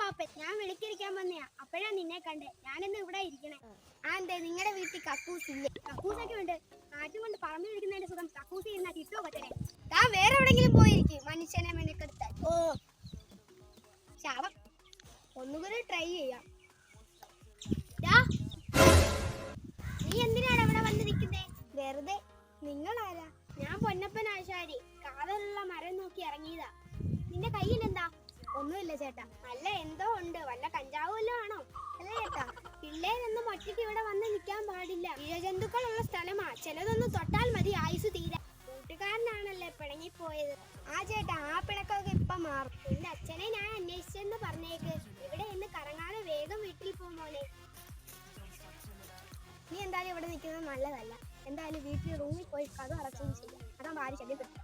പാപ്പൻ, ഞാൻ വിളിക്കിരിക്കാൻ വന്നയാ. അപ്പോഴാ നിന്നെ കണ്ടേ. ഞാനിന്ന് ഇവിടെ ഇരിക്കണേ. എന്തേ നിങ്ങളുടെ വീട്ടിൽ കക്കൂസ് ഇല്ലേ? കക്കൂസൊക്കെ ഉണ്ട്. കാറ്റും കൊണ്ട് പറമ്പ് വിളിക്കുന്നതിന്റെ സുഖം കക്കൂസ് ഇരുന്നാ കിട്ടുമോ കൊച്ചനെ? താൻ വേറെ എവിടെങ്കിലും പോയിരിക്കും മനുഷ്യനെ മെനക്കെടുത്താൻ. ഓ ശാപം. ഒന്നുകൂടി ട്രൈ ചെയ്യാം. നീ എന്തിനാണ് ഇവിടെ വന്നിരിക്കുന്നേ? വെറുതെ. നിങ്ങളാരാ? ഞാൻ പൊന്നപ്പൻ ആശാരി. കാതലുള്ള മരം നോക്കി ഇറങ്ങിയതാ. നിന്റെ കയ്യിൽ എന്താ? ഒന്നുമില്ല ചേട്ടാ. അല്ല എന്തോ ഉണ്ട്. വല്ല കഞ്ചാവ് വല്ലതും ആണോ? അല്ല ചേട്ടാ, പിള്ളേരൊന്നും ഒറ്റയ്ക്ക് ഇവിടെ വന്ന് നിൽക്കാൻ പാടില്ല. ഇഴജന്തുക്കളുള്ള സ്ഥലമാ. ചിലതൊന്നും തൊട്ടാൽ മതി ആയുസ് തീരാ. കൂട്ടുകാരനാണല്ലേ പിണങ്ങിപ്പോയത്. ആ ചേട്ടാ, ആ പിണക്കൊക്കെ ഇപ്പൊ മാറും. എന്റെ അച്ഛനെ ഞാൻ അന്വേഷിച്ചെന്ന് പറഞ്ഞേക്ക്. ഇവിടെ ഇന്ന് കറങ്ങാതെ വേഗം വീട്ടിൽ പോകുമോനെ. നീ എന്തായാലും ഇവിടെ നിൽക്കുന്നത് നല്ലതല്ല. എന്തായാലും വീട്ടിൽ റൂമിൽ പോയി കഥ അടച്ചും ചെയ്യാം. അതാ ഭാര്യ ശല്യപ്പെട്ടു.